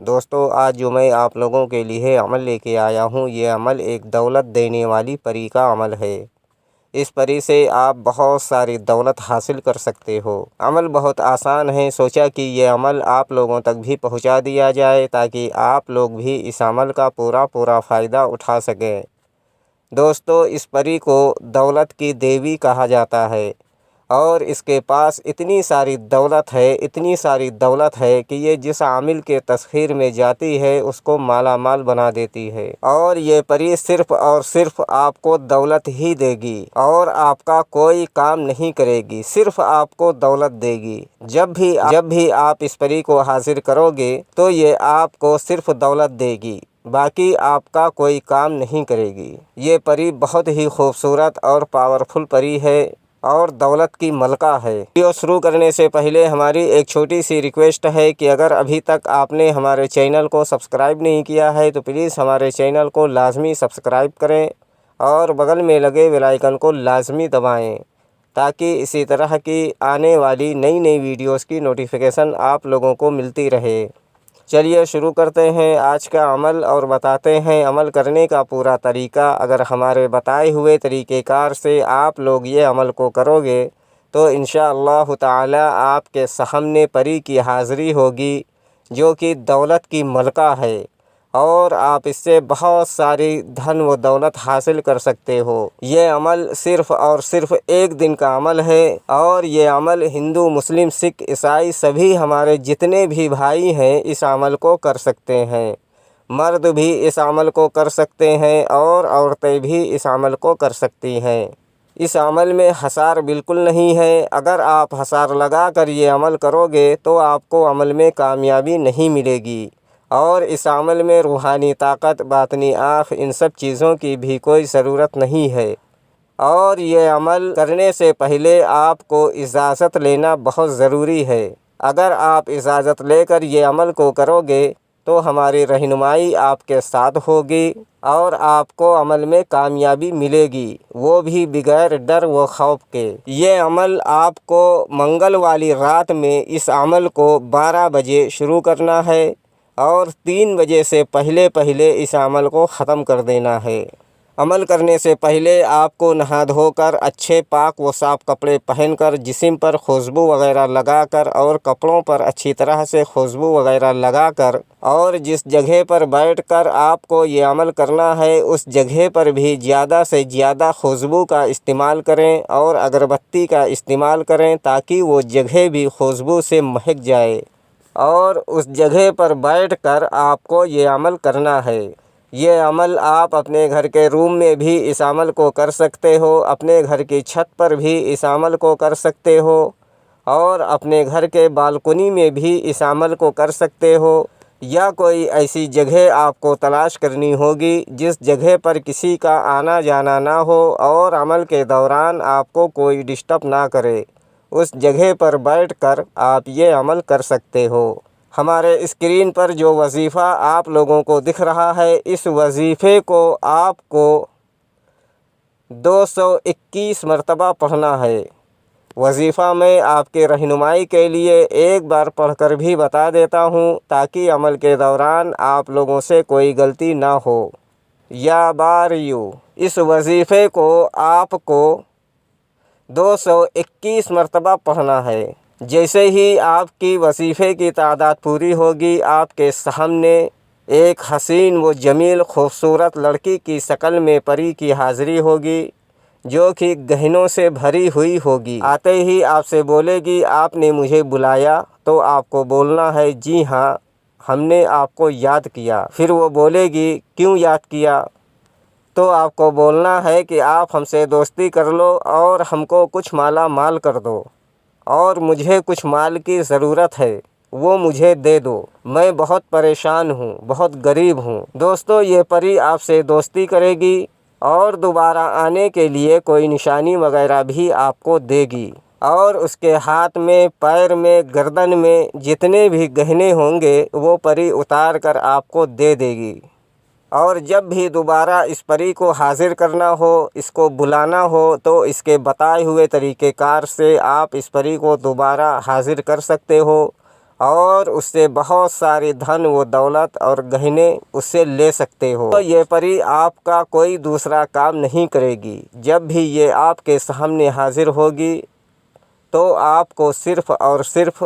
دوستو آج جو میں آپ لوگوں کے لیے عمل لے کے آیا ہوں، یہ عمل ایک دولت دینے والی پری کا عمل ہے۔ اس پری سے آپ بہت ساری دولت حاصل کر سکتے ہو۔ عمل بہت آسان ہے، سوچا کہ یہ عمل آپ لوگوں تک بھی پہنچا دیا جائے تاکہ آپ لوگ بھی اس عمل کا پورا فائدہ اٹھا سکیں۔ دوستو اس پری کو دولت کی دیوی کہا جاتا ہے اور اس کے پاس اتنی ساری دولت ہے کہ یہ جس عامل کے تسخیر میں جاتی ہے اس کو مالا مال بنا دیتی ہے، اور یہ پری صرف اور صرف آپ کو دولت ہی دے گی اور آپ کا کوئی کام نہیں کرے گی، صرف آپ کو دولت دے گی۔ جب بھی آپ اس پری کو حاضر کرو گے تو یہ آپ کو صرف دولت دے گی، باقی آپ کا کوئی کام نہیں کرے گی۔ یہ پری بہت ہی خوبصورت اور پاورفل پری ہے اور دولت کی ملکہ ہے۔ ویڈیو شروع کرنے سے پہلے ہماری ایک چھوٹی سی ریکویسٹ ہے کہ اگر ابھی تک آپ نے ہمارے چینل کو سبسکرائب نہیں کیا ہے تو پلیز ہمارے چینل کو لازمی سبسکرائب کریں اور بغل میں لگے بیل آئیکن کو لازمی دبائیں تاکہ اسی طرح کی آنے والی نئی ویڈیوز کی نوٹیفیکیشن آپ لوگوں کو ملتی رہے۔ چلیے شروع کرتے ہیں آج کا عمل اور بتاتے ہیں عمل کرنے کا پورا طریقہ۔ اگر ہمارے بتائے ہوئے طریقہ کار سے آپ لوگ یہ عمل کو کرو گے تو انشاءاللہ تعالی آپ کے سامنے پری کی حاضری ہوگی جو کہ دولت کی ملکہ ہے اور آپ اس سے بہت ساری دھن و دولت حاصل کر سکتے ہو۔ یہ عمل صرف اور صرف ایک دن کا عمل ہے اور یہ عمل ہندو، مسلم، سکھ، عیسائی سبھی ہمارے جتنے بھی بھائی ہیں اس عمل کو کر سکتے ہیں۔ مرد بھی اس عمل کو کر سکتے ہیں اور عورتیں بھی اس عمل کو کر سکتی ہیں۔ اس عمل میں حصار بالکل نہیں ہے۔ اگر آپ حصار لگا کر یہ عمل کرو گے تو آپ کو عمل میں کامیابی نہیں ملے گی اور اس عمل میں روحانی طاقت، باطنی آنکھ، ان سب چیزوں کی بھی کوئی ضرورت نہیں ہے۔ اور یہ عمل کرنے سے پہلے آپ کو اجازت لینا بہت ضروری ہے۔ اگر آپ اجازت لے کر یہ عمل کو کرو گے تو ہماری رہنمائی آپ کے ساتھ ہوگی اور آپ کو عمل میں کامیابی ملے گی، وہ بھی بغیر ڈر و خوف کے۔ یہ عمل آپ کو منگل والی رات میں اس عمل کو 12 بجے شروع کرنا ہے اور 3 بجے سے پہلے اس عمل کو ختم کر دینا ہے۔ عمل کرنے سے پہلے آپ کو نہا دھو کر اچھے پاک و صاف کپڑے پہن کر جسم پر خوشبو وغیرہ لگا کر اور کپڑوں پر اچھی طرح سے خوشبو وغیرہ لگا کر اور جس جگہ پر بیٹھ کر آپ کو یہ عمل کرنا ہے اس جگہ پر بھی زیادہ سے زیادہ خوشبو کا استعمال کریں اور اگربتی کا استعمال کریں تاکہ وہ جگہ بھی خوشبو سے مہک جائے، اور اس جگہ پر بیٹھ کر آپ کو یہ عمل کرنا ہے۔ یہ عمل آپ اپنے گھر کے روم میں بھی اس عمل کو کر سکتے ہو، اپنے گھر کی چھت پر بھی اس عمل کو کر سکتے ہو اور اپنے گھر کے بالکنی میں بھی اس عمل کو کر سکتے ہو، یا کوئی ایسی جگہ آپ کو تلاش کرنی ہوگی جس جگہ پر کسی کا آنا جانا نہ ہو اور عمل کے دوران آپ کو کوئی ڈسٹرب نہ کرے، اس جگہ پر بیٹھ کر آپ یہ عمل کر سکتے ہو۔ ہمارے اسکرین پر جو وظیفہ آپ لوگوں کو دکھ رہا ہے اس وظیفے کو آپ کو 221 مرتبہ پڑھنا ہے۔ وظیفہ میں آپ کے رہنمائی کے لیے ایک بار پڑھ کر بھی بتا دیتا ہوں تاکہ عمل کے دوران آپ لوگوں سے کوئی غلطی نہ ہو۔ یا باریو، اس وظیفے کو آپ کو 221 مرتبہ پڑھنا ہے۔ جیسے ہی آپ کی وظیفے کی تعداد پوری ہوگی آپ کے سامنے ایک حسین و جمیل خوبصورت لڑکی کی شکل میں پری کی حاضری ہوگی جو کہ گہنوں سے بھری ہوئی ہوگی۔ آتے ہی آپ سے بولے گی آپ نے مجھے بلایا؟ تو آپ کو بولنا ہے جی ہاں ہم نے آپ کو یاد کیا۔ پھر وہ بولے گی کیوں یاد کیا؟ تو آپ کو بولنا ہے کہ آپ ہم سے دوستی کر لو اور ہم کو کچھ مالا مال کر دو، اور مجھے کچھ مال کی ضرورت ہے وہ مجھے دے دو، میں بہت پریشان ہوں، بہت غریب ہوں۔ دوستو یہ پری آپ سے دوستی کرے گی اور دوبارہ آنے کے لیے کوئی نشانی وغیرہ بھی آپ کو دے گی، اور اس کے ہاتھ میں، پیر میں، گردن میں جتنے بھی گہنے ہوں گے وہ پری اتار کر آپ کو دے دے گی، اور جب بھی دوبارہ اس پری کو حاضر کرنا ہو، اس کو بلانا ہو تو اس کے بتائے ہوئے طریقہ کار سے آپ اس پری کو دوبارہ حاضر کر سکتے ہو اور اس سے بہت ساری دھن و دولت اور گہنے اس سے لے سکتے ہو۔ تو یہ پری آپ کا کوئی دوسرا کام نہیں کرے گی۔ جب بھی یہ آپ کے سامنے حاضر ہوگی تو آپ کو صرف اور صرف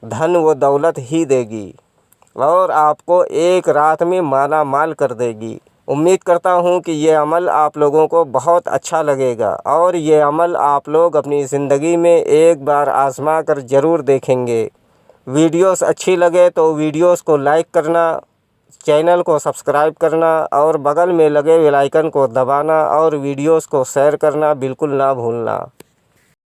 دھن و دولت ہی دے گی اور آپ کو ایک رات میں مالا مال کر دے گی۔ امید کرتا ہوں کہ یہ عمل آپ لوگوں کو بہت اچھا لگے گا اور یہ عمل آپ لوگ اپنی زندگی میں ایک بار آزما کر ضرور دیکھیں گے۔ ویڈیوز اچھی لگے تو ویڈیوز کو لائک کرنا، چینل کو سبسکرائب کرنا اور بغل میں لگے بیل آئیکن کو دبانا اور ویڈیوز کو شیئر کرنا بالکل نہ بھولنا۔